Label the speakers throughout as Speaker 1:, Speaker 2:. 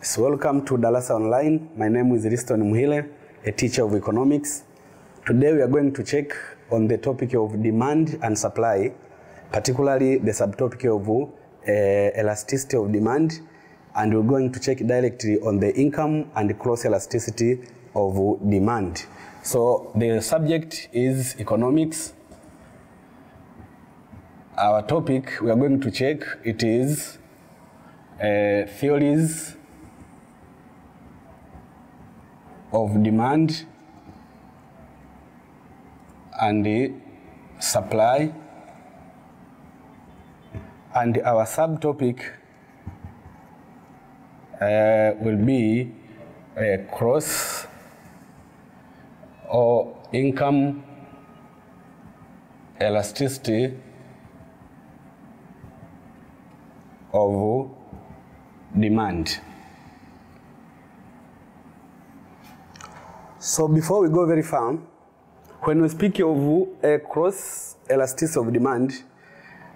Speaker 1: So welcome to Darasa Online. My name is Riston Muhile, a teacher of economics. Today we are going to check on the topic of demand and supply, particularly the subtopic of elasticity of demand, and we're going to check directly on the income and cross elasticity of demand. So the subject is economics. Our topic we are going to check, it is theories of demand and the supply, and our subtopic will be cross or income elasticity of demand. So before we go very far, when we speak of cross elasticity of demand,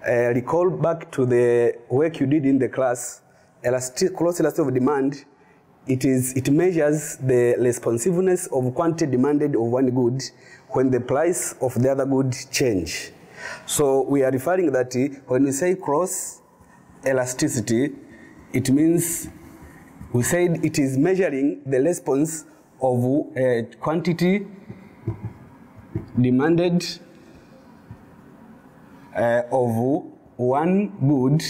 Speaker 1: recall back to the work you did in the class. Cross elasticity of demand, it measures the responsiveness of quantity demanded of one good when the price of the other good change. So we are referring that when we say cross elasticity, it means we said it is measuring the response of quantity demanded of one good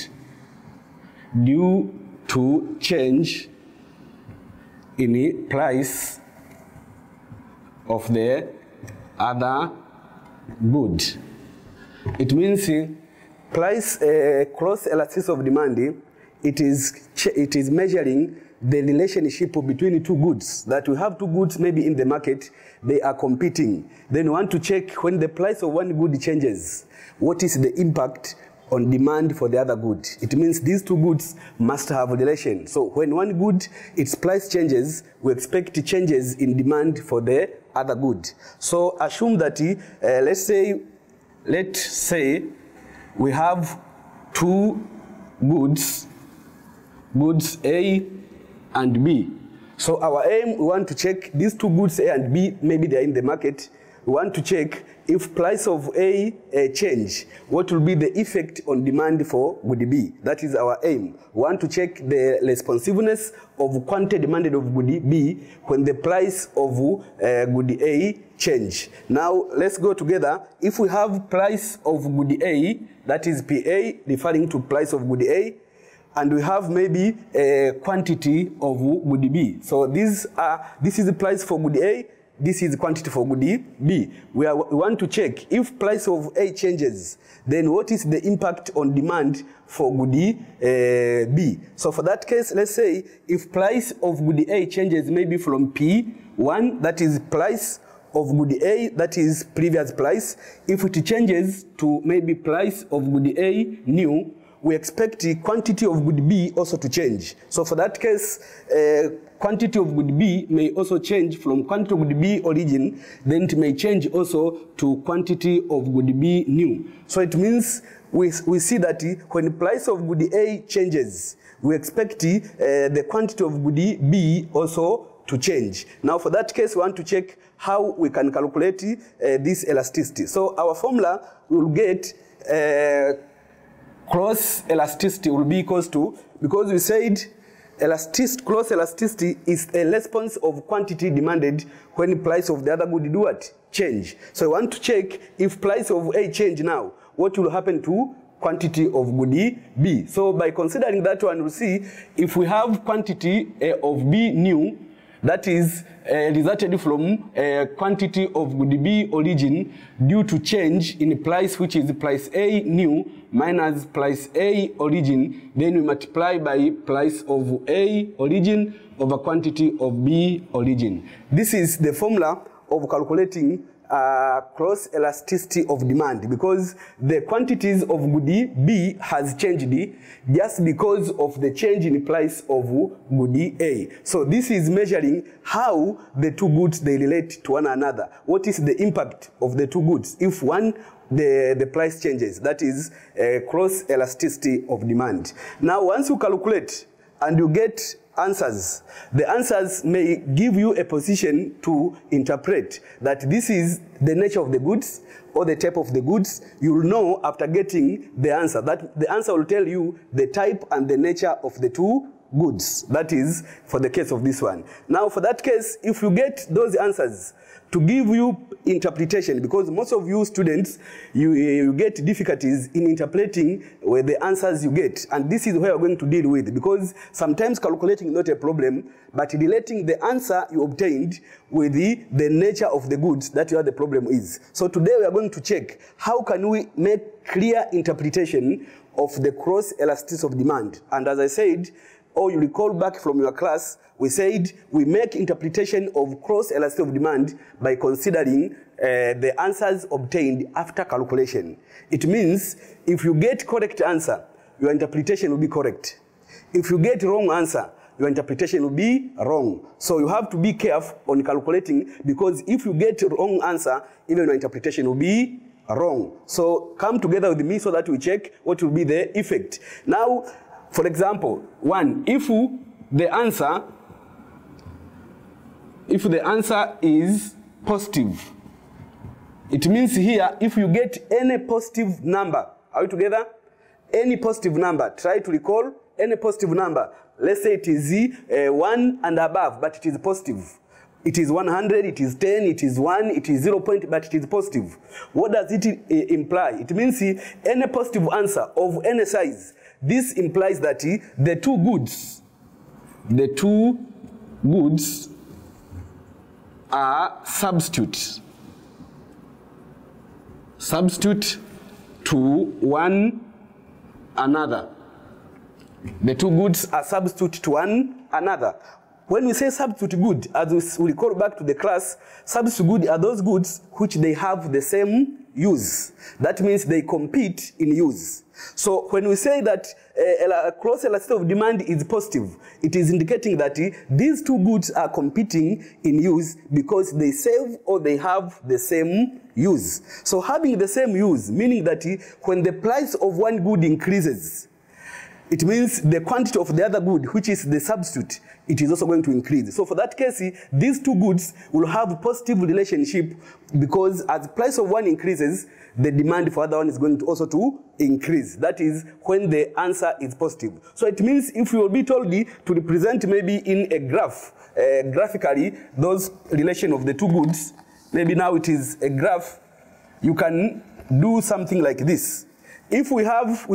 Speaker 1: due to change in the price of the other good. It means price cross elasticity of demand, it is measuring the relationship between two goods. That we have two goods maybe in the market, they are competing. Then we want to check when the price of one good changes, what is the impact on demand for the other good. It means these two goods must have a relation. So when one good, its price changes, we expect changes in demand for the other good. So assume that, let's say we have two goods A and B. So our aim, we want to check these two goods A and B, maybe they are in the market. We want to check if price of A change, what will be the effect on demand for good B. That is our aim. We want to check the responsiveness of quantity demanded of good B when the price of good A change. Now let's go together. If we have price of good A, that is PA, referring to price of good A, and we have maybe a quantity of good B. So this is the price for good A, this is the quantity for good B. We want to check if price of A changes, then what is the impact on demand for good B. So for that case, let's say if price of good A changes maybe from P1, that is price of good A, that is previous price. If it changes to maybe price of good A new, we expect the quantity of good B also to change. So for that case, quantity of good B may also change from quantity of good B origin, then it may change also to quantity of good B new. So it means we see that when the price of good A changes, we expect the quantity of good B also to change. Now for that case, we want to check how we can calculate this elasticity. So our formula will get cross elasticity will be equals to, because we said cross elasticity is a response of quantity demanded when the price of the other good do what? Change. So we want to check if price of A change now, what will happen to quantity of good B. So by considering that one, we'll see if we have quantity of B new, that is resulted from quantity of good B origin due to change in price, which is price A new minus price A origin, then we multiply by price of A origin over quantity of B origin. This is the formula of calculating cross elasticity of demand, because the quantities of good B has changed just because of the change in price of good A. So this is measuring how the two goods they relate to one another. What is the impact of the two goods if one the price changes? That is cross elasticity of demand. Now once you calculate and you get answers. The answers may give you a position to interpret that this is the nature of the goods or the type of the goods. You will know after getting the answer. That the answer will tell you the type and the nature of the two goods. That is for the case of this one. Now for that case, if you get those answers to give you interpretation, because most of you students, you get difficulties in interpreting with the answers you get. And this is where we're going to deal with, because sometimes calculating is not a problem, but relating the answer you obtained with the nature of the goods, that's where the problem is. So today we are going to check how can we make clear interpretation of the cross elasticity of demand. And as I said, or you recall back from your class, we said we make interpretation of cross elasticity of demand by considering the answers obtained after calculation. It means if you get correct answer, your interpretation will be correct. If you get wrong answer, your interpretation will be wrong. So you have to be careful on calculating, because if you get wrong answer, even your interpretation will be wrong. So come together with me so that we check what will be the effect. Now, for example, one, if the answer is positive, it means here if you get any positive number, are we together? Any positive number, try to recall any positive number. Let's say it is 1 and above, but it is positive. It is 100, it is 10, it is 1, it is 0 point, but it is positive. What does it imply? It means any positive answer of any size. This implies that the two goods are substitute to one another. The two goods are substitute to one another. When we say substitute good, as we recall back to the class, substitute good are those goods which they have the same use. That means they compete in use. So when we say that cross elasticity of demand is positive, it is indicating that these two goods are competing in use because they serve or they have the same use. So having the same use, meaning that when the price of one good increases, it means the quantity of the other good, which is the substitute, it is also going to increase. So for that case, these two goods will have a positive relationship, because as the price of one increases, the demand for other one is going to also to increase. That is when the answer is positive. So it means if you will be told to represent maybe in a graph, graphically, those relation of the two goods, maybe now it is a graph, you can do something like this. If we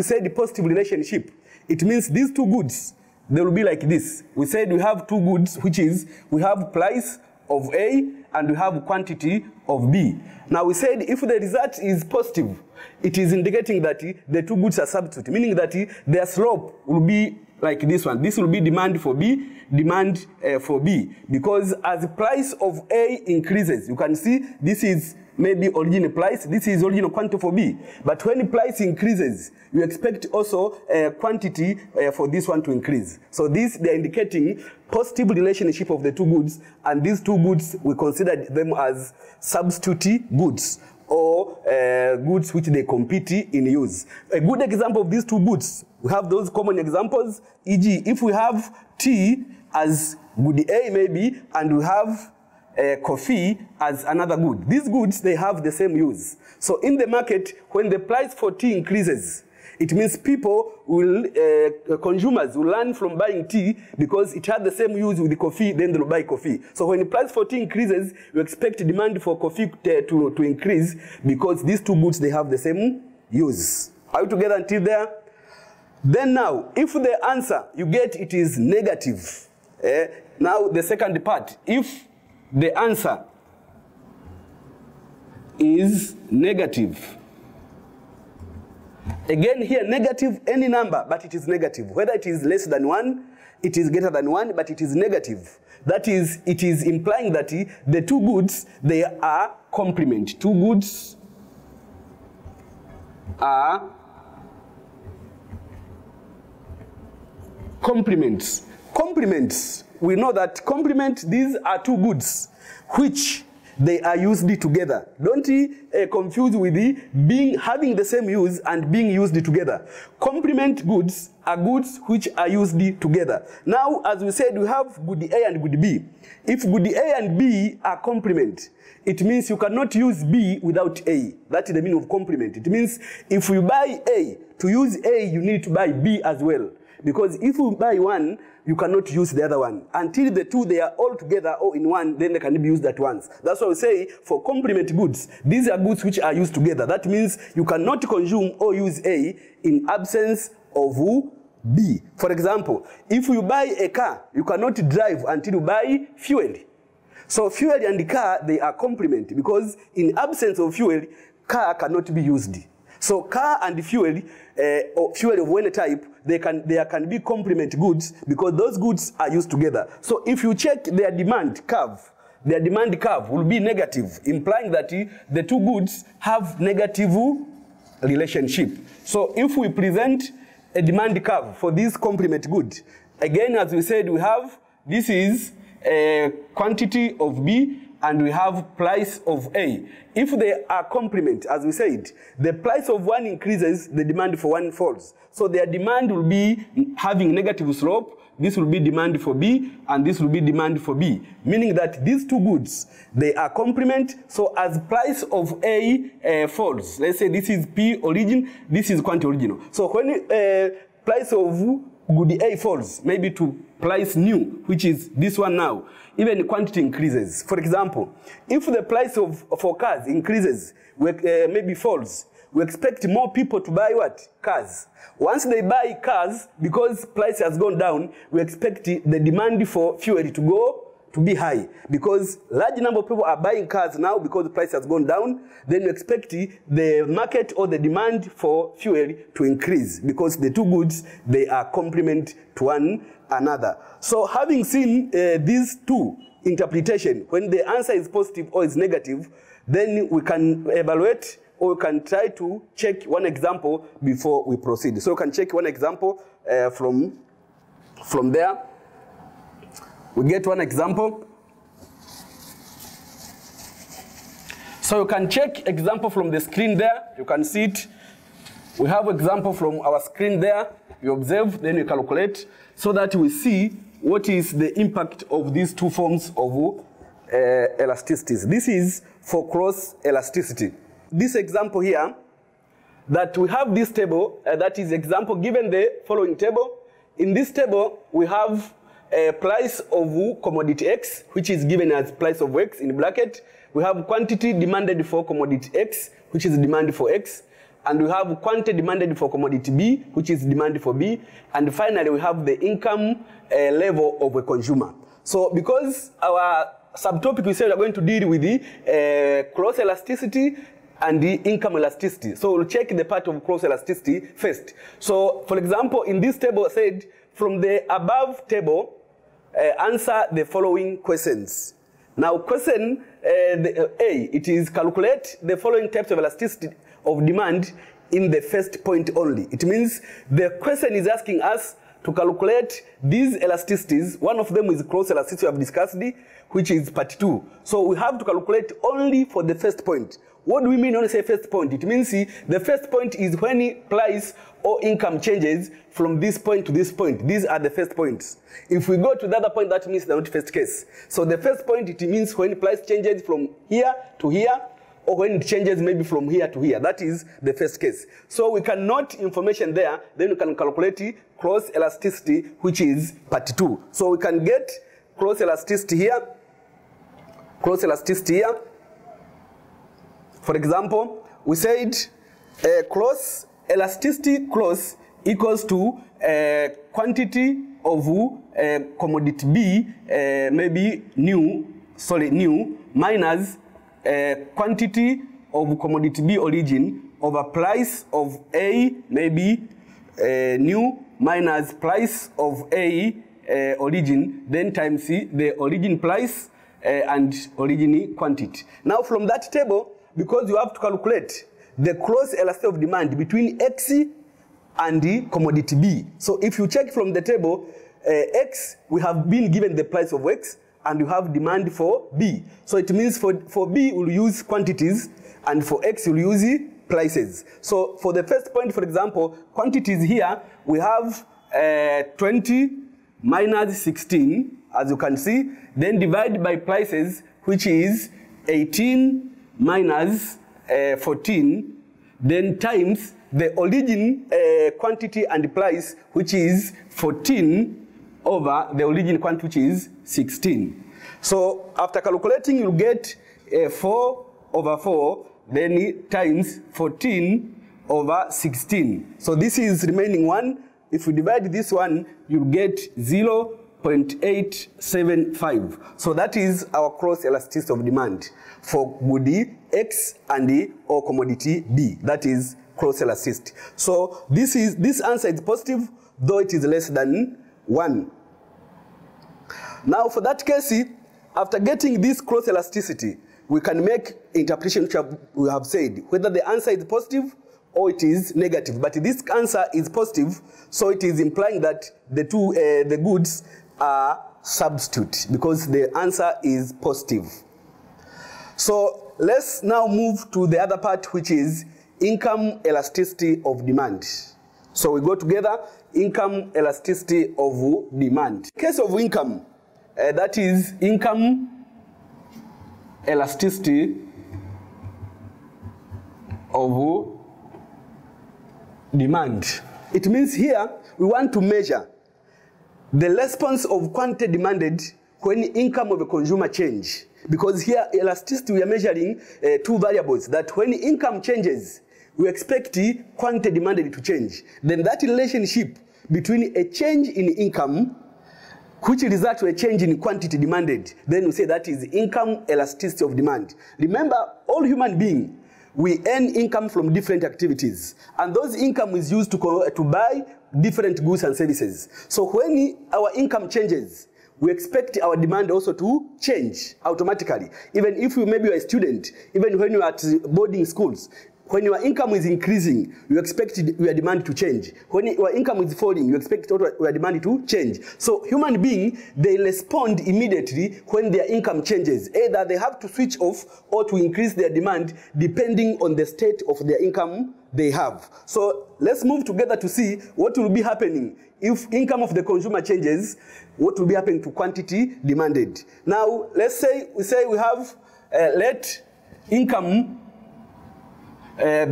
Speaker 1: said the positive relationship, it means these two goods, they will be like this. We said we have two goods, which is we have price of A and we have quantity of B. Now we said if the result is positive, it is indicating that the two goods are substitute, meaning that their slope will be like this one. This will be demand for B, demand for B. Because as the price of A increases, you can see this is maybe original price, this is original quantity for B. But when the price increases, you expect also quantity for this one to increase. So this, they are indicating positive relationship of the two goods, and these two goods, we consider them as substitute goods, or goods which they compete in use. A good example of these two goods, we have those common examples, e.g. if we have tea as good A maybe, and we have coffee as another good. These goods, they have the same use. So in the market, when the price for tea increases, it means people will, consumers will learn from buying tea because it had the same use with the coffee, then they'll buy coffee. So when the price for tea increases, you expect demand for coffee to increase, because these two goods, they have the same use. Are you together until there? Then now, if the answer you get it is negative, now the second part, if the answer is negative. Again here, negative, any number, but it is negative. Whether it is less than 1, it is greater than 1, but it is negative. That is, it is implying that the two goods, they are complement. Two goods are complements. Complements. We know that complement, these are two goods which they are used together. Don't confuse with having the same use and being used together. Complement goods are goods which are used together. Now, as we said, we have good A and good B. If good A and B are complement, it means you cannot use B without A. That is the meaning of complement. It means if you buy A, to use A, you need to buy B as well. Because if you buy one, you cannot use the other one. Until the two, they are all together or in one, then they can be used at once. That's why we say for complement goods, these are goods which are used together. That means you cannot consume or use A in absence of B. For example, if you buy a car, you cannot drive until you buy fuel. So fuel and car, they are complement because in absence of fuel, car cannot be used. So car and fuel, or fuel of any type, there can be complement goods because those goods are used together. So if you check their demand curve will be negative, implying that the two goods have negative relationship. So if we present a demand curve for this complement good, again, as we said, we have, this is a quantity of B and we have price of A. If they are complement, as we said, the price of one increases, the demand for one falls. So their demand will be having negative slope. This will be demand for B, and this will be demand for B. Meaning that these two goods, they are complement. So as price of A falls, let's say this is P origin, this is quantity original. So when price of good A falls, maybe to price new, which is this one now, even quantity increases. For example, if the price for cars increases, maybe falls, we expect more people to buy what? Cars. Once they buy cars, because price has gone down, we expect the demand for fuel to be high. Because large number of people are buying cars now because the price has gone down, then we expect the market or the demand for fuel to increase because the two goods, they are complement to one another. So having seen these two interpretation, when the answer is positive or is negative, then we can evaluate or we can try to check one example before we proceed. So we can check one example from there. We get one example. So you can check example from the screen there. You can see it. We have example from our screen there. You observe, then you calculate, so that we see what is the impact of these two forms of elasticities. This is for cross elasticity. This example here, that we have this table, that is example given the following table. In this table, we have a price of commodity X, which is given as price of X in bracket. We have quantity demanded for commodity X, which is demand for X. And we have quantity demanded for commodity B, which is demand for B. And finally, we have the income level of a consumer. So because our subtopic, we said we are going to deal with the cross elasticity and the income elasticity. So we'll check the part of cross elasticity first. So for example, in this table said, from the above table, answer the following questions. Now question A, it is calculate the following types of elasticity of demand in the first point only. It means the question is asking us to calculate these elasticities. One of them is cross elasticity we have discussed, which is part 2. So we have to calculate only for the first point. What do we mean when we say first point? It means the first point is when price or income changes from this point to this point. These are the first points. If we go to the other point, that means they're not first case. So the first point, it means when price changes from here to here, or when it changes maybe from here to here. That is the first case. So we can note information there, then we can calculate cross elasticity, which is part 2. So we can get cross elasticity here, cross elasticity here. For example, we said cross elasticity cross equals to quantity of commodity B, maybe new minus quantity of commodity B origin over price of A, maybe new minus price of A origin, then times the origin price and origin quantity. Now from that table, because you have to calculate the cross elasticity of demand between X and the commodity B. So if you check from the table, X, we have been given the price of X, and you have demand for B. So it means for B, we'll use quantities, and for X, we'll use prices. So for the first point, for example, quantities here, we have 20 minus 16, as you can see, then divide by prices, which is 18 minus 14, then times the origin quantity and price, which is 14 over the origin quantity, which is 16. So after calculating, you'll get 4 over 4, then times 14 over 16. So this is remaining 1. If we divide this one, you'll get 0.875. So that is our cross elasticity of demand for good X and or commodity B. That is cross elasticity. So this answer is positive, though it is less than 1. Now for that case, after getting this cross elasticity, we can make interpretation which we have said, whether the answer is positive or it is negative. But this answer is positive, so it is implying that the goods are substitute, because the answer is positive. So let's now move to the other part, which is income elasticity of demand. So we go together, income elasticity of demand. In case of income, that is income elasticity of demand. It means here we want to measure the response of quantity demanded when income of a consumer change. Because here elasticity, we are measuring two variables, that when income changes, we expect quantity demanded to change. Then that relationship between a change in income, which results to a change in quantity demanded, then we say that is income elasticity of demand. Remember, all human beings, we earn income from different activities, and those income is used to buy different goods and services. So when our income changes, we expect our demand also to change automatically. Even if maybe you're a student, even when you're at boarding schools, when your income is increasing, you expect your demand to change. When your income is falling, you expect your demand to change. So human beings, they respond immediately when their income changes. Either they have to switch off or to increase their demand depending on the state of their income they have. So let's move together to see what will be happening if income of the consumer changes, what will be happening to quantity demanded. Now, let's say we have let income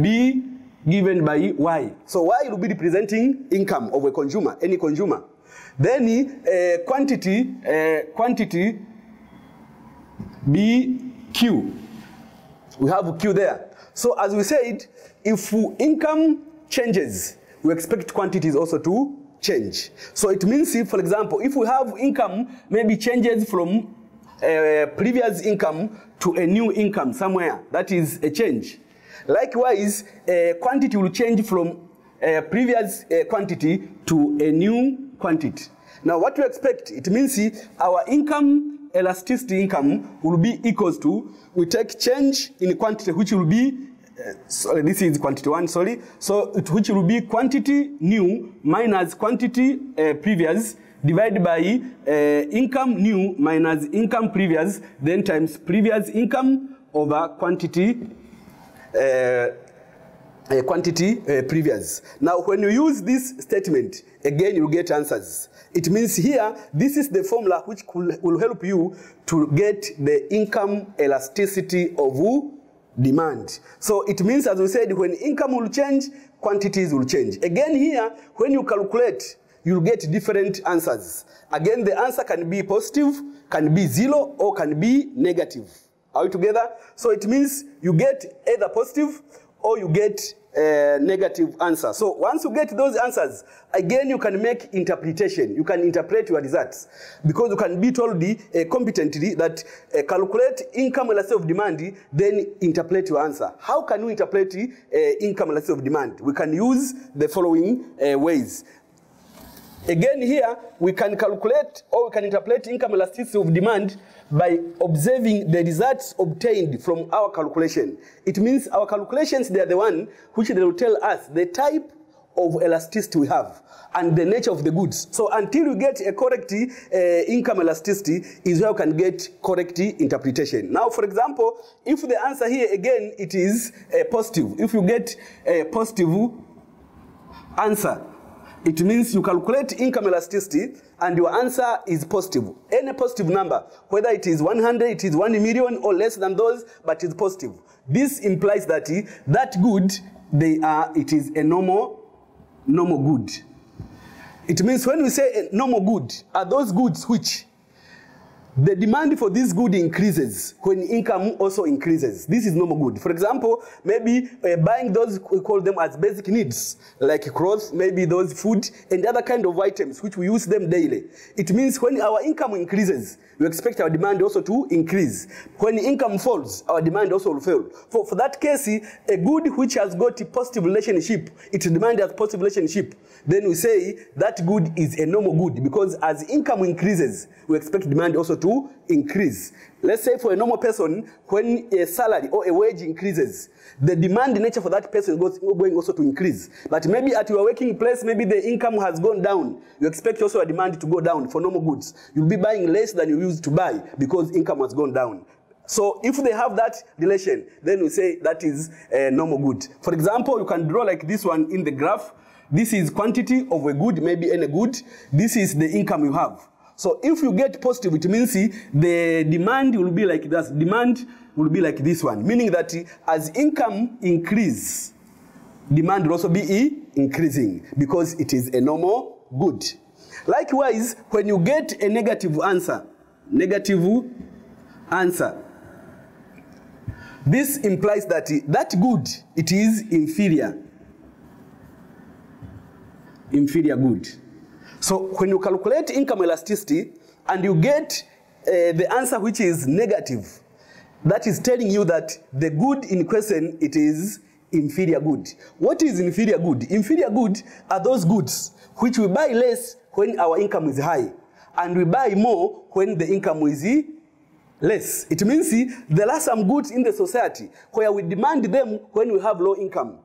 Speaker 1: be given by Y. So Y will be representing income of a consumer, any consumer. Then quantity be Q. We have Q there. So as we said, if income changes, we expect quantities also to change. So it means, if, for example, if we have income maybe changes from previous income to a new income somewhere, that is a change. Likewise, quantity will change from previous quantity to a new quantity. Now, what we expect, it means our income elasticity income will be equals to, we take change in quantity, which will be, sorry, this is quantity 1, sorry. So, which will be quantity new minus quantity previous, divided by income new minus income previous, then times previous income over quantity previous. Now, when you use this statement, again, you get answers. It means here, this is the formula which will help you to get the income elasticity of demand. So it means, as we said, when income will change, quantities will change. Again here, when you calculate, you'll get different answers. Again, the answer can be positive, can be 0, or can be negative. Are we together? So it means you get either positive or you get a negative answer. So once you get those answers, again you can make interpretation. You can interpret your results. Because you can be told competently that calculate income elasticity of demand, then interpret your answer. How can we interpret income elasticity of demand? We can use the following ways. Again here, we can calculate or we can interpret income elasticity of demand by observing the results obtained from our calculation. It means our calculations, they are the one which they will tell us the type of elasticity we have and the nature of the goods. So until you get a correct income elasticity is where you can get correct interpretation. Now, for example, if the answer here again, it is positive. If you get a positive answer, it means you calculate income elasticity and your answer is positive. Any positive number, whether it is 100, it is 1 million or less than those, but it's positive. This implies that that good, it is a normal good. It means when we say a normal good, are those goods which the demand for this good increases when income also increases. This is normal good. For example, maybe buying those, we call them as basic needs, like clothes, maybe those food and other kind of items which we use them daily. It means when our income increases, we expect our demand also to increase. When income falls, our demand also will fall. For that case, a good which has got a positive relationship, its demand has positive relationship, then we say that good is a normal good, because as income increases, we expect demand also to increase. Let's say for a normal person, when a salary or a wage increases, the demand nature for that person is going also to increase. But maybe at your working place, maybe the income has gone down. You expect also a demand to go down for normal goods. You'll be buying less than you used to buy because income has gone down. So if they have that relation, then we say that is a normal good. For example, you can draw like this one in the graph. This is quantity of a good, maybe any good. This is the income you have. So if you get positive, it means the demand will be like this. Demand will be like this one, meaning that as income increase, demand will also be increasing because it is a normal good. Likewise, when you get a negative answer, this implies that that good, it is inferior good. So when you calculate income elasticity and you get the answer which is negative, that is telling you that the good in question, it is inferior good. What is inferior good? Inferior good are those goods which we buy less when our income is high, and we buy more when the income is less. It means there are some goods in the society where we demand them when we have low income.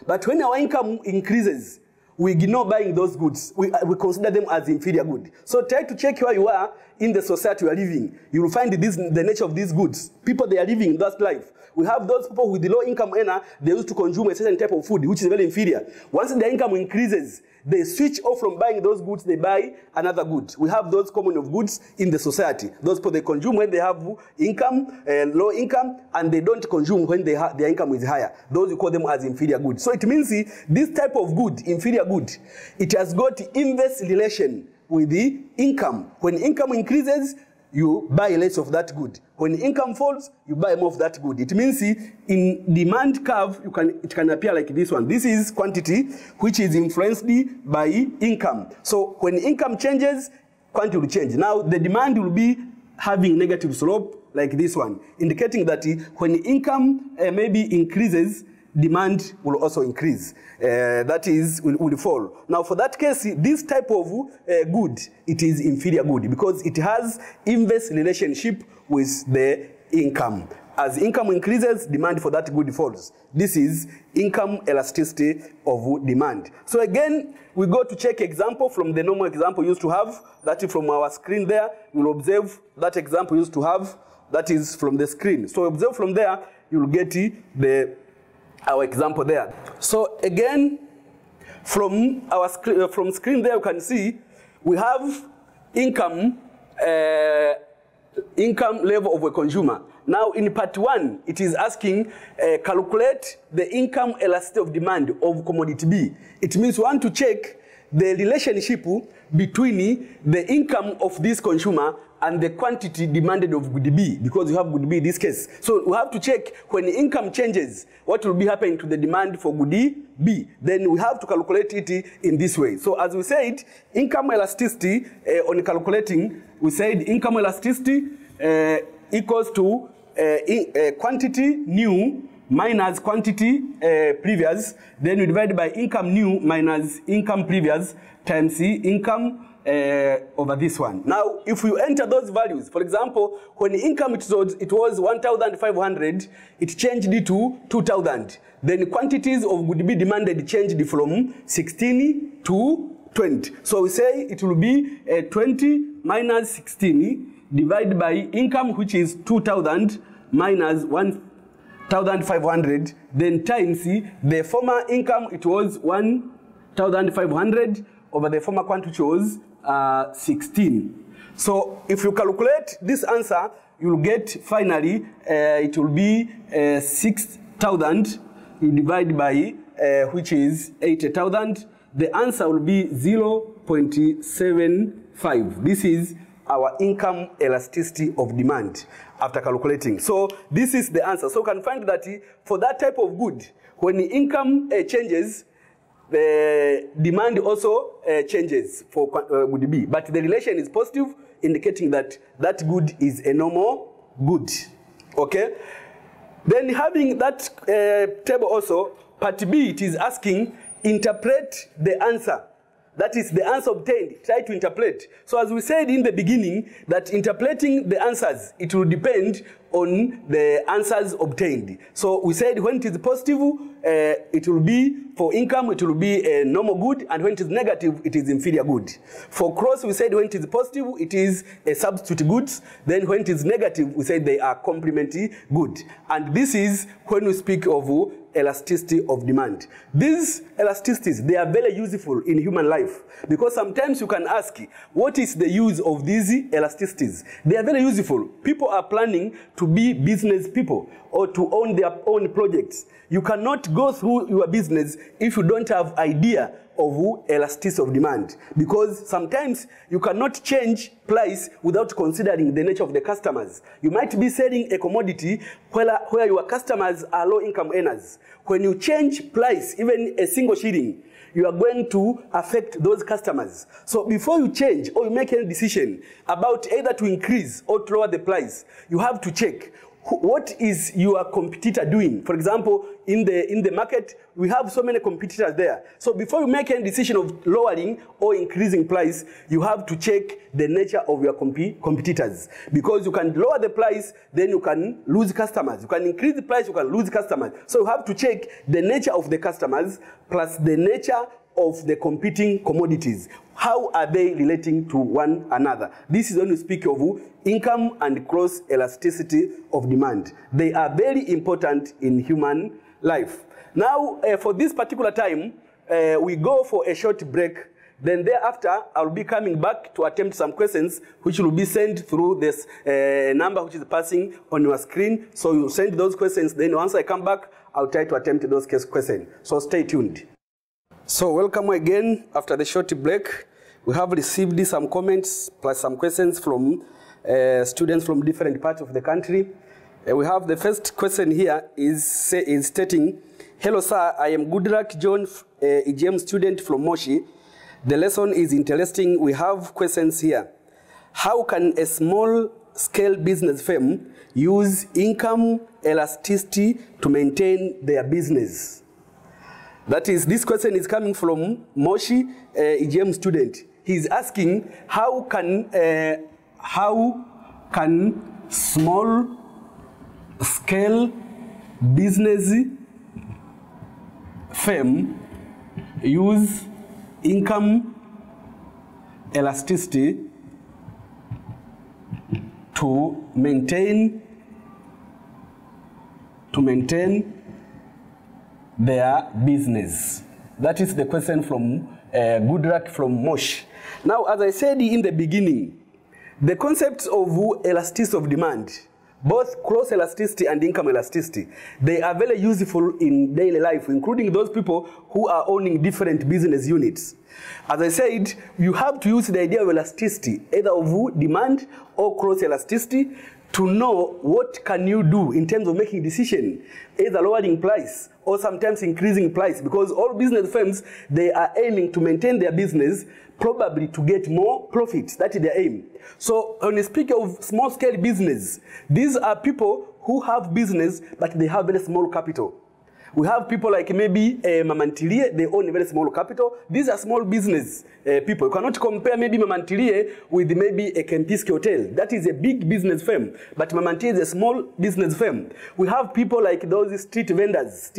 Speaker 1: But when our income increases, we ignore buying those goods. We consider them as inferior good. So try to check where you are in the society you are living. You will find the nature of these goods. People, they are living in that life. We have those people with the low income earner, they used to consume a certain type of food, which is very inferior. Once their income increases, they switch off from buying those goods, they buy another good. We have those common of goods in the society. Those people, they consume when they have income, low income, and they don't consume when their income is higher. Those we call them as inferior goods. So it means this type of good, inferior good, it has got inverse relation with the income. When income increases, you buy less of that good. When income falls, you buy more of that good. It means in demand curve, it can appear like this one. This is quantity, which is influenced by income. So when income changes, quantity will change. Now the demand will be having negative slope like this one, indicating that when income maybe increases, demand will also increase. That is, will fall. Now for that case, this type of good, it is inferior good because it has inverse relationship with the income. As income increases, demand for that good falls. This is income elasticity of demand. So again, we go to check example from the normal example used to have. That is from our screen there. We'll observe that example used to have. That is from the screen. So observe from there, you'll get our example there. So again, from our screen there, you can see we have income level of a consumer. Now in part 1, it is asking calculate the income elasticity of demand of commodity B. It means we want to check the relationship between the income of this consumer and the quantity demanded of good B, because you have good B in this case. So we have to check when income changes, what will be happening to the demand for good B. Then we have to calculate it in this way. So as we said, income elasticity on calculating, we said income elasticity equals to quantity new minus quantity previous. Then we divide by income new minus income previous times income over this one. Now, if you enter those values, for example, when income it was 1,500, it changed it to 2,000. Then quantities of would be demanded changed from 16 to 20. So we say it will be 20 minus 16 divided by income, which is 2,000 minus 1,500, then times the former income, it was 1,500 over the former quantity, which was 16. So if you calculate this answer, you'll get finally, it will be 6,000 divided by, which is 80,000. The answer will be 0.75. This is our income elasticity of demand after calculating. So this is the answer. So you can find that for that type of good, when the income changes, the demand also changes for good B. But the relation is positive, indicating that that good is a normal good. Okay? Then having that table also, part B, it is asking, interpret the answer. That is the answer obtained. Try to interpret. So as we said in the beginning, that interpreting the answers, it will depend on the answers obtained. So we said when it is positive, it will be, for income, it will be a normal good, and when it is negative, it is inferior good. For cross, we said when it is positive, it is a substitute goods. Then when it is negative, we said they are complementary good. And this is when we speak of elasticity of demand. These elasticities, they are very useful in human life, because sometimes you can ask, what is the use of these elasticities? They are very useful. People are planning to be business people or to own their own projects. You cannot go through your business if you don't have idea of elasticity of demand, because sometimes you cannot change price without considering the nature of the customers. You might be selling a commodity where your customers are low income earners. When you change price, even a single shilling, you are going to affect those customers. So before you change or you make any decision about either to increase or to lower the price, you have to check what is your competitor doing. For example, in the market, we have so many competitors there. So before you make any decision of lowering or increasing price, you have to check the nature of your competitors. Because you can lower the price, then you can lose customers. You can increase the price, you can lose customers. So you have to check the nature of the customers plus the nature of the competing commodities. How are they relating to one another? This is when we speak of income and cross elasticity of demand. They are very important in human life. Now, for this particular time, we go for a short break. Then thereafter, I'll be coming back to attempt some questions which will be sent through this number which is passing on your screen. So you send those questions. Then once I come back, I'll try to attempt those questions. So stay tuned. So welcome again after the short break. We have received some comments plus some questions from students from different parts of the country. We have the first question here is stating, hello sir, I am Goodluck John, a EGM student from Moshi. The lesson is interesting. We have questions here. How can a small scale business firm use income elasticity to maintain their business? That is, this question is coming from Moshi, EGM student. He's asking, how can small scale business firm use income elasticity to maintain their business? That is the question from Goodluck from Mosh. Now, as I said in the beginning, the concepts of elasticity of demand, both cross elasticity and income elasticity, they are very useful in daily life, including those people who are owning different business units. As I said, you have to use the idea of elasticity, either of demand or cross elasticity, to know what can you do in terms of making decision, either lowering price or sometimes increasing price, because all business firms, they are aiming to maintain their business, probably to get more profits. That is their aim. So when you speak of small scale business, these are people who have business, but they have very small capital. We have people like maybe Mama Ntilie, they own a very small capital. These are small business people. You cannot compare maybe Mama Ntilie with maybe a Kempinski Hotel. That is a big business firm, but Mama Ntilie is a small business firm. We have people like those street vendors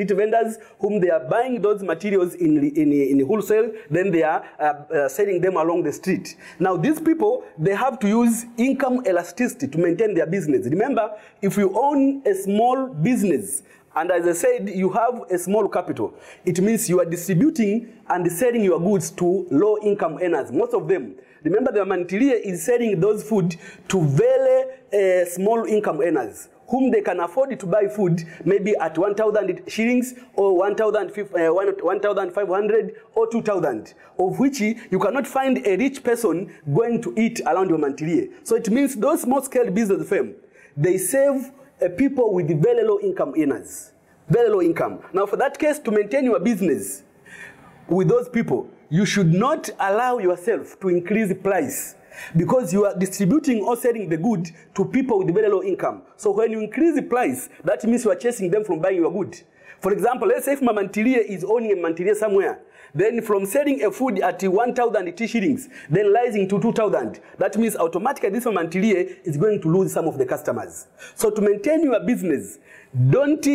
Speaker 1: whom they are buying those materials in wholesale, then they are selling them along the street. Now these people, they have to use income elasticity to maintain their business. Remember, if you own a small business, and as I said, you have a small capital, it means you are distributing and selling your goods to low-income earners, most of them. Remember, the Mama Ntilie is selling those food to very small-income earners, whom they can afford to buy food maybe at 1,000 shillings or 1,500 or 2,000, of which you cannot find a rich person going to eat around your Mama Ntilie. So it means those small-scale business firms, they serve people with very low income earners, very low income. Now for that case, to maintain your business with those people, you should not allow yourself to increase the price, because you are distributing or selling the good to people with very low income. So when you increase the price, that means you are chasing them from buying your good. For example, let's say if Mama Ntilie is owning a Mama Ntilie somewhere, then from selling a food at 1,000 shillings, then rising to 2,000, that means automatically this Mama Ntilie is going to lose some of the customers. So to maintain your business, don't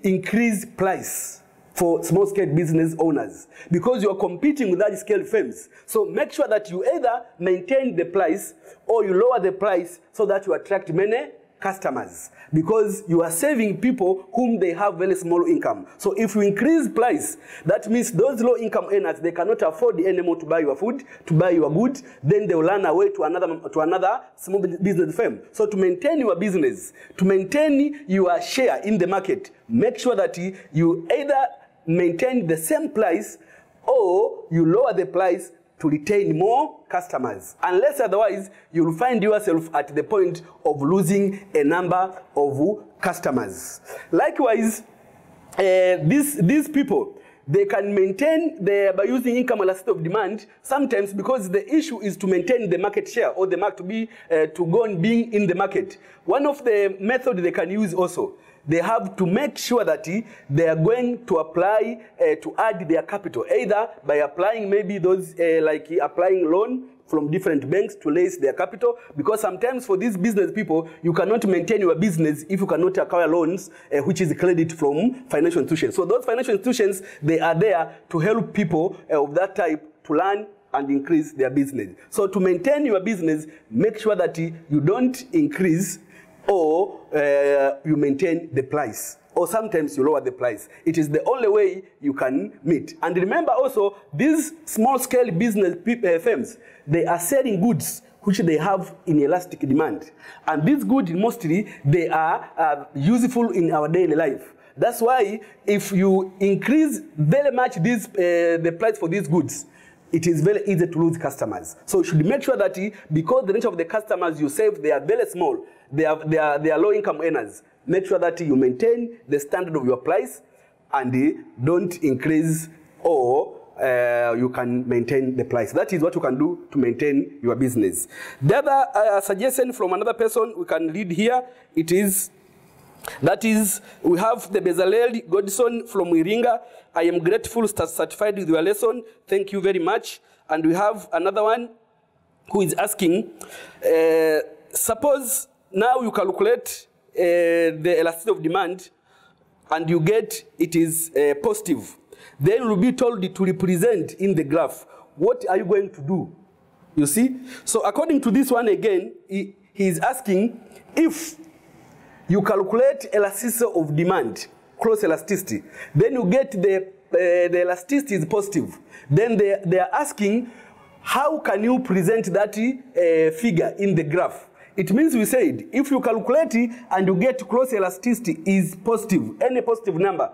Speaker 1: increase price for small-scale business owners, because you are competing with large-scale firms. So make sure that you either maintain the price or you lower the price so that you attract many customers, because you are saving people whom they have very small income. So if you increase price, that means those low income earners, they cannot afford anymore to buy your food, to buy your goods, then they will run away to another small business firm. So to maintain your business, to maintain your share in the market, make sure that you either maintain the same price or you lower the price to retain more customers. Unless otherwise, you will find yourself at the point of losing a number of customers. Likewise, these people, they can maintain by using income elasticity of demand sometimes, because the issue is to maintain the market share, or the market to go on being in the market. One of the methods they can use also, they have to make sure that they are going to apply to add their capital, either by applying maybe those like applying loan from different banks to raise their capital, because sometimes for these business people, you cannot maintain your business if you cannot acquire loans, which is credit from financial institutions. So those financial institutions, they are there to help people of that type to learn and increase their business. So to maintain your business, make sure that you don't increase or you maintain the price, or sometimes you lower the price. It is the only way you can meet. And remember also, these small-scale business firms, they are selling goods which they have in elastic demand. And these goods, mostly, they are useful in our daily life. That's why if you increase very much the price for these goods, it is very easy to lose customers. So you should make sure that because the nature of the customers you serve, they are very small, they are low-income earners, make sure that you maintain the standard of your price and don't increase, or you can maintain the price. That is what you can do to maintain your business. The other suggestion from another person we can read here, it is, that is, we have the Bezalel Godson from Iringa. I am grateful, satisfied with your lesson. Thank you very much. And we have another one who is asking, suppose now you calculate the elasticity of demand and you get it is positive. Then you will be told to represent in the graph. What are you going to do? You see? So according to this one again, he is asking if you calculate elasticity of demand, cross elasticity, then you get the elasticity is positive. Then they are asking, how can you present that figure in the graph? It means we said, if you calculate it and you get cross elasticity is positive, any positive number,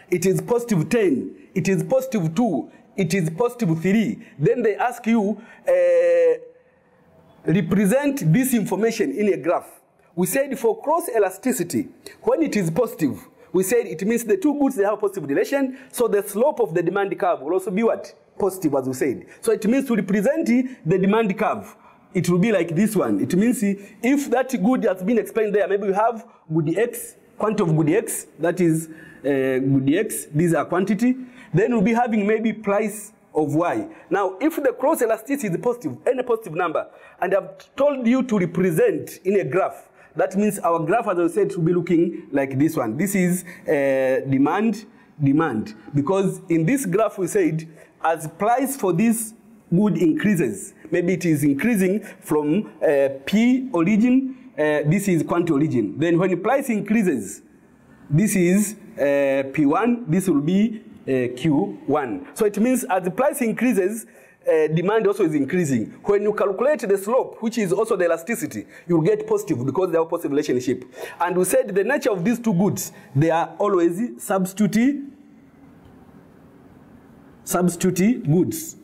Speaker 1: it is positive 10, it is positive 2, it is positive 3, then they ask you, represent this information in a graph. We said for cross elasticity, when it is positive, we said it means the two goods, they have a positive relation, so the slope of the demand curve will also be what? Positive, as we said. So it means to represent the demand curve, it will be like this one. It means if that good has been explained there, maybe we have good x, quantity of good x, that is good X, these are quantity. Then we'll be having maybe price of Y. Now, if the cross elasticity is positive, any positive number, and I've told you to represent in a graph, that means our graph, as I said, will be looking like this one. This is demand, because in this graph we said, as price for this good increases, maybe it is increasing from P origin, this is quantity origin. Then when the price increases, this is P1, this will be Q1. So it means as the price increases, demand also is increasing. When you calculate the slope, which is also the elasticity, you'll get positive because they have positive relationship. And we said the nature of these two goods, they are always substitute goods.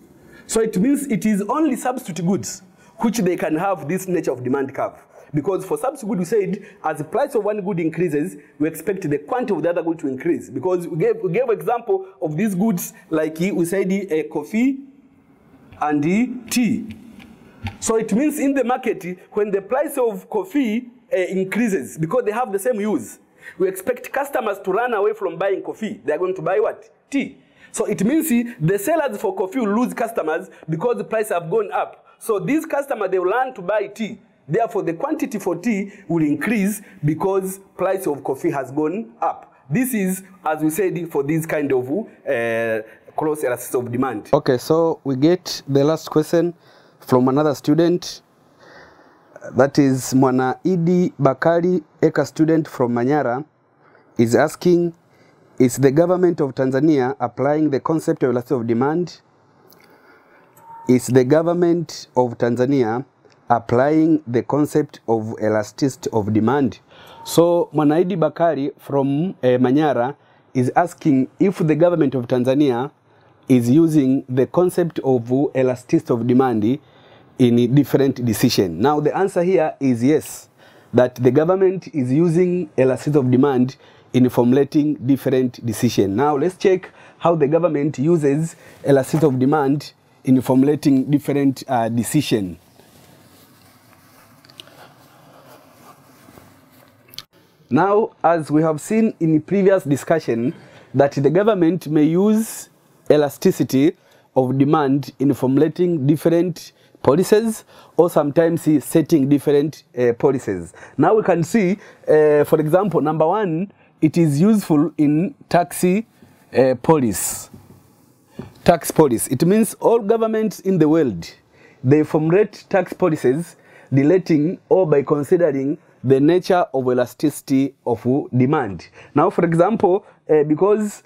Speaker 1: So it means it is only substitute goods which they can have this nature of demand curve. Because for substitute good, we said, as the price of one good increases, we expect the quantity of the other good to increase. Because we gave example of these goods, like we said, coffee and tea. So it means in the market, when the price of coffee increases, because they have the same use, we expect customers to run away from buying coffee. They are going to buy what? Tea. So it means the sellers for coffee will lose customers because the price have gone up. So these customers, they will learn to buy tea. Therefore, the quantity for tea will increase because price of coffee has gone up. This is, as we said, for this kind of cross elasticity of demand. Okay, so we get the last question from another student. That is Mwana Idi Bakari, Eka student from Manyara, is asking, is the government of Tanzania applying the concept of elasticity of demand? Is the government of Tanzania applying the concept of elasticity of demand? So Mwanaidi Bakari from Manyara is asking if the government of Tanzania is using the concept of elasticity of demand in different decision. Now the answer here is yes, that the government is using elasticity of demand in formulating different decision. Now let's check how the government uses elasticity of demand in formulating different decision. Now, as we have seen in the previous discussion, that the government may use elasticity of demand in formulating different policies or sometimes setting different policies. Now we can see, for example, number one, it is useful in tax policy. Tax policy. It means all governments in the world, they formulate tax policies relating or by considering the nature of elasticity of demand. Now, for example, because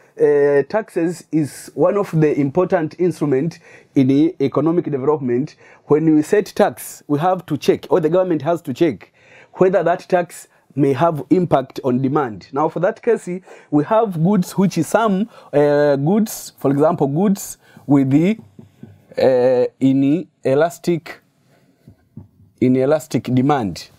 Speaker 1: taxes is one of the important instruments in the economic development, when we set tax, we have to check, or the government has to check, whether that tax may have impact on demand. Now, for that case, we have goods which is some goods, for example, goods with the inelastic demand.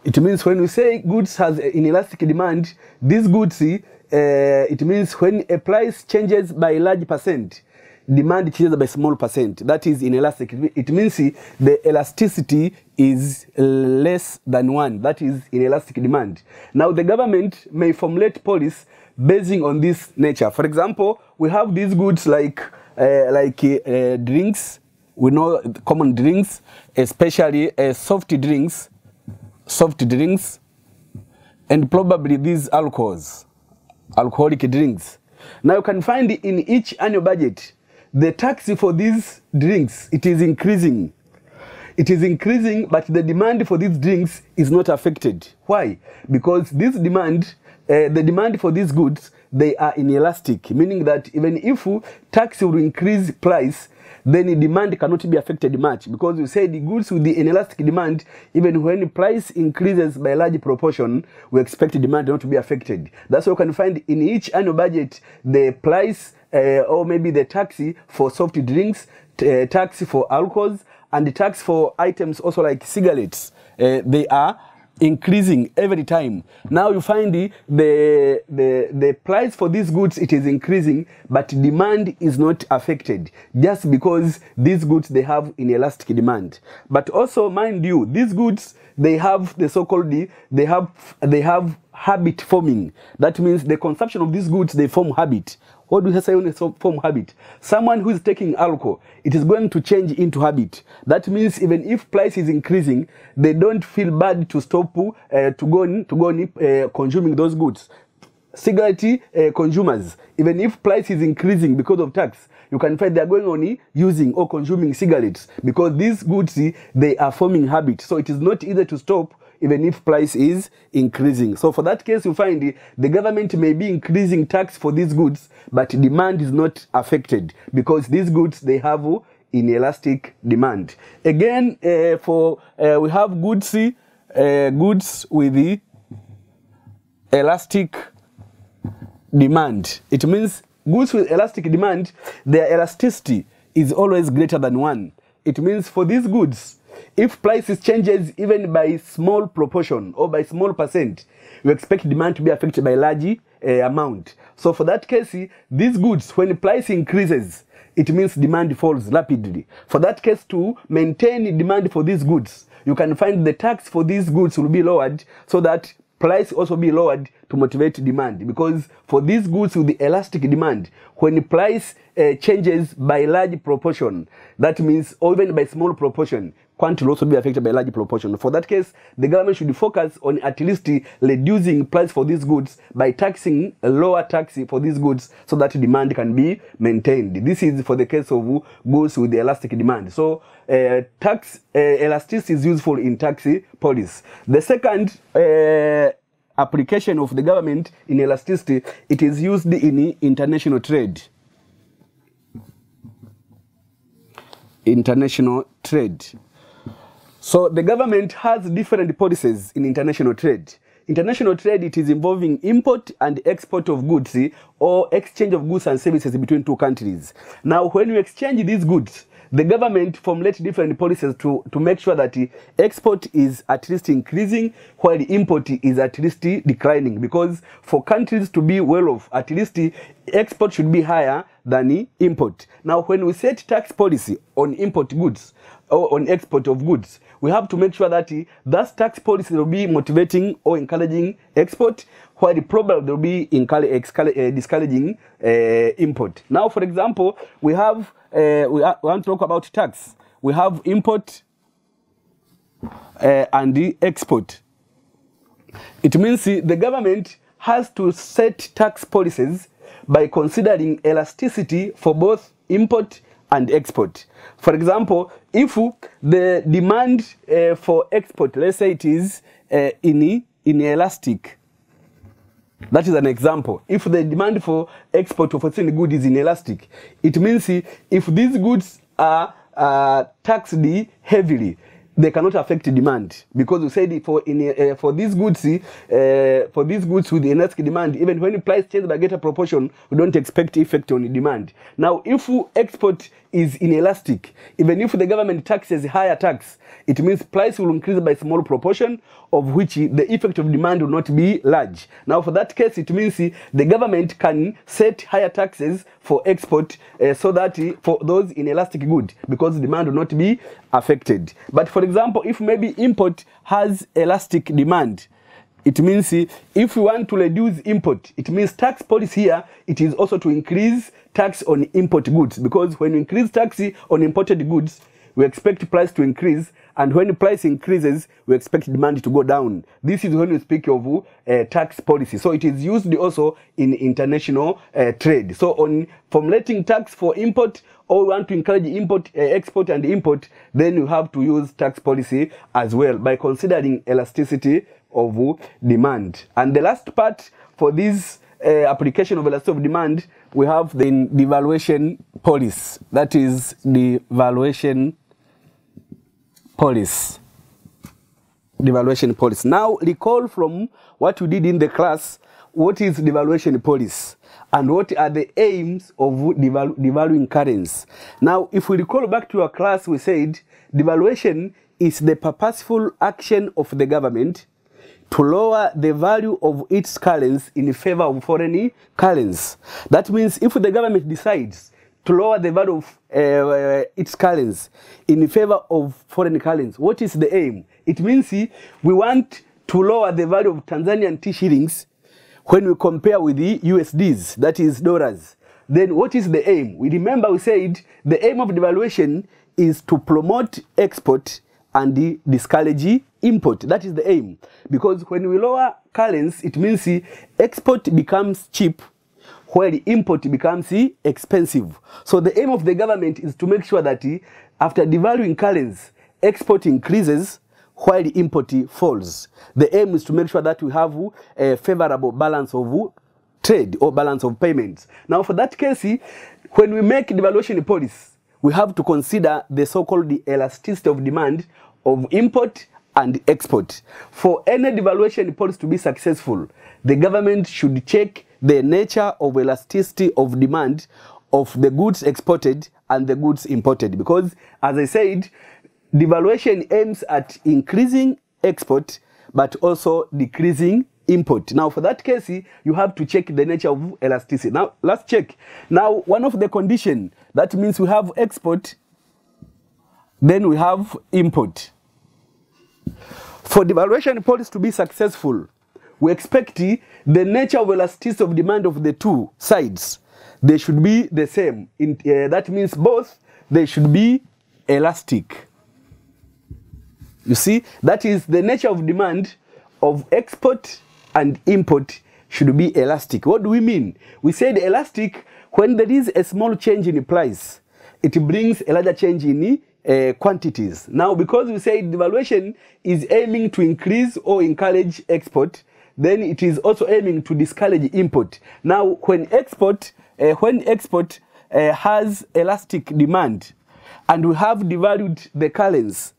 Speaker 1: It means when we say goods has inelastic demand, these goods, it means when a price changes by a large percent, demand changes by small percent. That is inelastic. It means the elasticity is less than 1. That is inelastic demand. Now the government may formulate policy basing on this nature. For example, we have these goods like drinks. We know common drinks, especially soft drinks, and probably these alcoholic drinks. Now you can find in each annual budget, the tax for these drinks, it is increasing. It is increasing, but the demand for these drinks is not affected. Why? Because this demand, the demand for these goods, they are inelastic, meaning that even if tax will increase price, then the demand cannot be affected much, because you say the goods with the inelastic demand, even when the price increases by a large proportion, we expect the demand not to be affected. That's why you can find in each annual budget the price or maybe the tax for soft drinks, tax for alcohols, and the tax for items also like cigarettes. They are increasing every time. Now you find the price for these goods, it is increasing, but demand is not affected, just because these goods, they have inelastic demand. But also mind you, these goods, they have the so-called, they have habit forming. That means the consumption of these goods, they form habit. What do you say when they form habit? Someone who is taking alcohol, it is going to change into habit. That means even if price is increasing, they don't feel bad to stop to go on consuming those goods. Cigarette consumers, even if price is increasing because of tax, you can find they are going on using or consuming cigarettes because these goods, they are forming habit. So it is not easy to stop even if price is increasing. So for that case, you find the government may be increasing tax for these goods, but demand is not affected because these goods, they have inelastic demand. Again, we have goods with the elastic demand. It means goods with elastic demand, their elasticity is always greater than 1. It means for these goods, if prices changes even by small proportion or by small percent, you expect demand to be affected by large amount. So for that case, these goods, when the price increases, it means demand falls rapidly. For that case, to maintain demand for these goods, you can find the tax for these goods will be lowered so that price also be lowered to motivate demand. Because for these goods with the elastic demand, when the price changes by large proportion, that means, or even by small proportion, quantity will also be affected by large proportion. For that case, the government should focus on at least reducing price for these goods by taxing a lower tax for these goods so that demand can be maintained. This is for the case of goods with the elastic demand. So tax elasticity is useful in tax policy. The second application of the government in elasticity, it is used in international trade. International trade. So the government has different policies in international trade. International trade, it is involving import and export of goods or exchange of goods and services between two countries. Now, when you exchange these goods, the government formulates different policies to make sure that export is at least increasing while import is at least declining. Because for countries to be well off, at least export should be higher than import. Now, when we set tax policy on import goods or on export of goods, we have to make sure that that tax policy will be motivating or encouraging export, while the problem will be discouraging import. Now, for example, we want to talk about tax. We have import and the export. It means the government has to set tax policies by considering elasticity for both import and export. For example, if the demand for export, let's say it is inelastic. That is an example. If the demand for export of a certain good is inelastic, it means if these goods are taxed heavily, they cannot affect demand, because we said for these goods with inelastic demand, even when the price changes by greater proportion, we don't expect effect on the demand. Now, if export is inelastic, even if the government taxes higher tax, it means price will increase by small proportion, of which the effect of demand will not be large. Now, for that case, it means the government can set higher taxes for export so that for those inelastic goods, because demand will not be affected. But for example, if maybe import has elastic demand, it means if we want to reduce import, it means tax policy here, it is also to increase tax on import goods, because when we increase tax on imported goods, we expect price to increase, and when the price increases, we expect demand to go down. This is when we speak of tax policy. So it is used also in international trade. So on formulating tax for import, or we want to encourage import, export and import, then you have to use tax policy as well by considering elasticity of demand. And the last part for this application of elasticity of demand, we have the devaluation policy. That is the devaluation policy. Devaluation policy. Now recall from what we did in the class, what is devaluation policy and what are the aims of devaluing currency. Now, if we recall back to our class, we said devaluation is the purposeful action of the government to lower the value of its currency in favor of foreign currency. That means if the government decides to lower the value of its currency in favor of foreign currency. What is the aim? It means we want to lower the value of Tanzanian T shillings when we compare with the USDs, that is dollars. Then what is the aim? We remember we said the aim of devaluation is to promote export and discourage import. That is the aim. Because when we lower currency, it means export becomes cheap, while import becomes expensive. So the aim of the government is to make sure that after devaluing currency, export increases while import falls. The aim is to make sure that we have a favorable balance of trade or balance of payments. Now for that case, when we make devaluation policy, we have to consider the so-called elasticity of demand of import and export. For any devaluation policy to be successful, the government should check the nature of elasticity of demand of the goods exported and the goods imported. Because, as I said, devaluation aims at increasing export but also decreasing import. Now, for that case, you have to check the nature of elasticity. Now, let's check. Now, one of the conditions, that means we have export, then we have import. For devaluation policy to be successful, we expect the nature of elasticity of demand of the two sides. They should be the same. That means both, they should be elastic. You see, that is the nature of demand of export and import should be elastic. What do we mean? We said elastic when there is a small change in price, it brings a larger change in quantities. Now, because we say devaluation is aiming to increase or encourage export, then it is also aiming to discourage import. Now, when export has elastic demand and we have devalued the currency,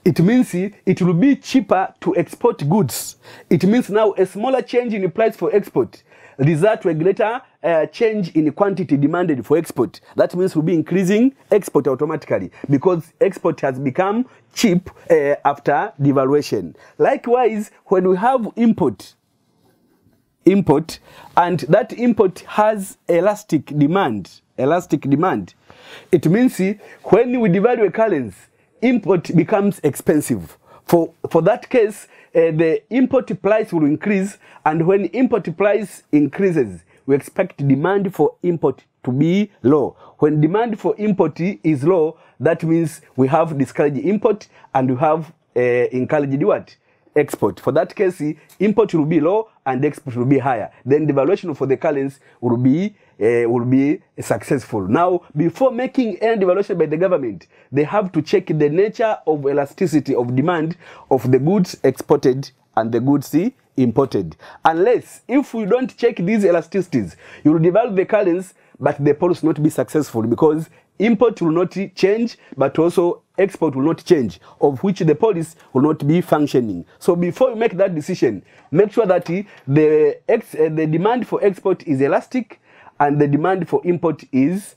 Speaker 1: it means it will be cheaper to export goods. It means now a smaller change in the price for export result to a greater change in the quantity demanded for export. That means we'll be increasing export automatically because export has become cheap after devaluation. Likewise, when we have import and that import has elastic demand, it means when we devalue a currency, import becomes expensive. For that case, the import price will increase, and when import price increases, we expect demand for import to be low. When demand for import is low, that means we have discouraged import and we have encouraged what? Export. For that case, import will be low and export will be higher. Then the devaluation for the currency will be successful. Now, before making any devaluation by the government, they have to check the nature of elasticity of demand of the goods exported and the goods imported. Unless, if we don't check these elasticities, you will devalue the currency, but the policy will not be successful because import will not change, but also export will not change, of which the policy will not be functioning. So before you make that decision, make sure that the demand for export is elastic and the demand for import is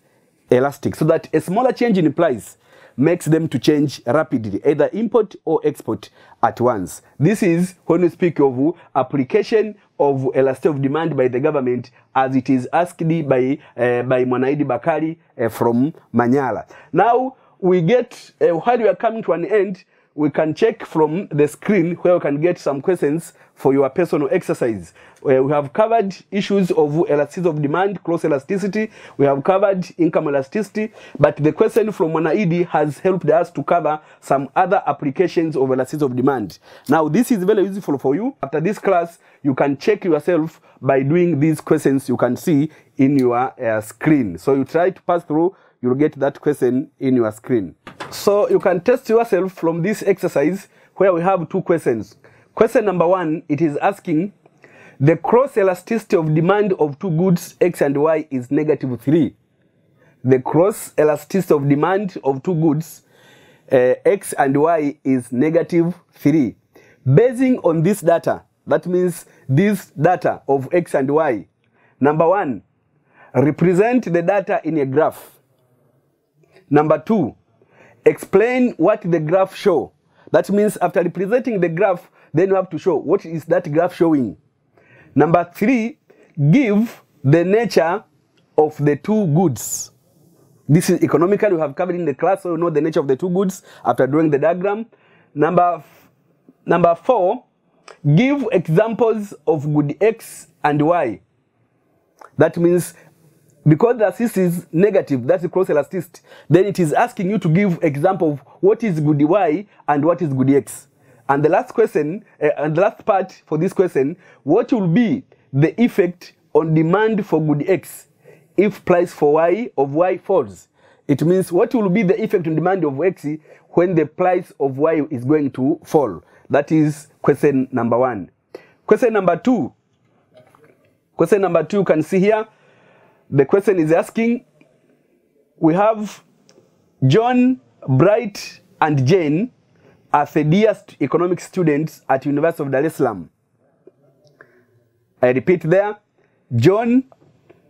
Speaker 1: elastic, so that a smaller change in price makes them to change rapidly, either import or export at once. This is when we speak of application of elasticity of demand by the government, as it is asked by Mwanaidi Bakari from Manyala. Now, we get, while we are coming to an end, we can check from the screen where we can get some questions for your personal exercise. We have covered issues of elasticity of demand, cross elasticity. We have covered income elasticity, but the question from Mwanaidi has helped us to cover some other applications of elasticity of demand. Now, this is very useful for you. After this class, you can check yourself by doing these questions you can see in your screen. So you try to pass through, you'll get that question in your screen. So you can test yourself from this exercise where we have two questions. Question number 1, it is asking, the cross elasticity of demand of two goods X and Y is -3. The cross elasticity of demand of two goods X and Y is -3. Basing on this data, that means this data of X and Y, number 1, represent the data in a graph. Number 2, explain what the graph show. That means after representing the graph, then you have to show what is that graph showing. Number 3, give the nature of the two goods. This is economically we have covered in the class, so we know the nature of the two goods after drawing the diagram. Number 4, give examples of good X and Y. That means because the assist is negative, that's the cross elasticity, then it is asking you to give example of what is good Y and what is good X. And the last question, and the last part for this question, what will be the effect on demand for good X if price for Y of Y falls? It means what will be the effect on demand of X when the price of Y is going to fall? That is question number 1. Question number 2. Question number 2, you can see here, the question is asking, we have John, Bright, and Jane are third-year economics students at University of Dar es Salaam. I repeat there, John,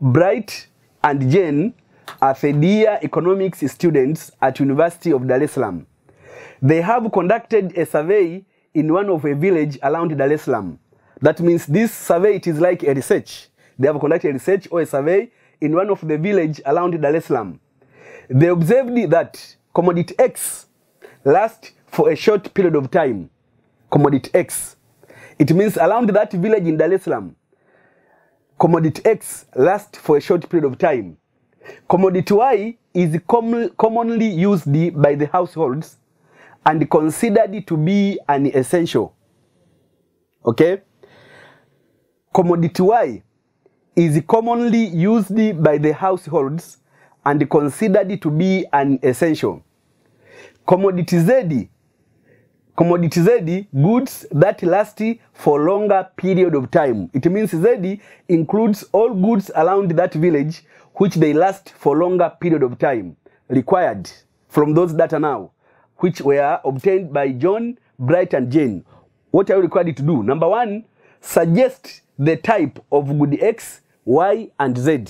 Speaker 1: Bright, and Jane are third-year economics students at University of Dar es Salaam. They have conducted a survey in one of a village around Dar es Salaam. That means this survey, it is like a research. They have conducted a research or a survey in one of the village around Dar es Salaam. They observed that commodity X lasts for a short period of time. Commodity X. It means around that village in Dar es Salaam, commodity X lasts for a short period of time. Commodity Y is commonly used by the households and considered to be an essential. Okay? Commodity Y is commonly used by the households and considered to be an essential. Commodity Z, goods that last for longer period of time. It means Z includes all goods around that village which they last for longer period of time, required from those data now, which were obtained by John, Bright, and Jane. What are you required to do? Number 1, suggest the type of good X, Y, and Z.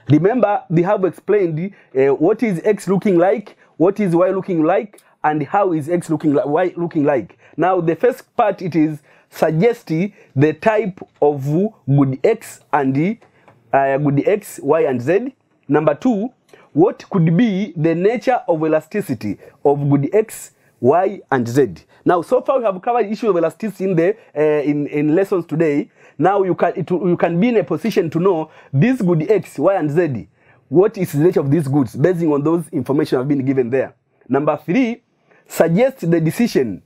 Speaker 1: Remember, they have explained what is X looking like, what is Y looking like, and how is X looking like, Y looking like. Now, the first part, it is suggest the type of good X and good X, Y, and Z. Number 2, what could be the nature of elasticity of good X, Y, and Z. Now, so far we have covered the issue of elasticity in the in lessons today. Now you can be in a position to know these good X, Y, and Z. What is the nature of these goods based on those information have been given there. Number 3, suggest the decision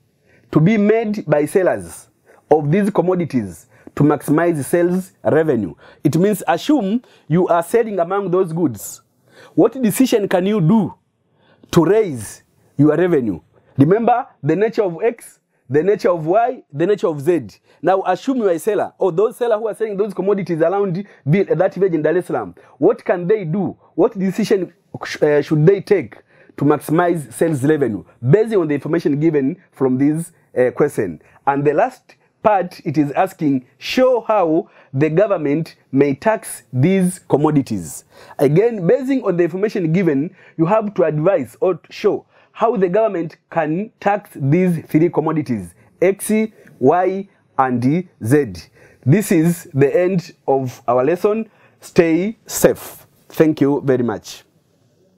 Speaker 1: to be made by sellers of these commodities to maximize sales revenue. It means assume you are selling among those goods. What decision can you do to raise your revenue? Remember the nature of X, the nature of Y, the nature of Z. Now assume you are a seller, or those sellers who are selling those commodities around that village in Dar es Salaam. What can they do? What decision should they take to maximize sales revenue based on the information given from this question? And the last part, it is asking, show how the government may tax these commodities. Again, based on the information given, you have to advise or to show how the government can tax these 3 commodities, X, Y, and Z. This is the end of our lesson. Stay safe. Thank you very much.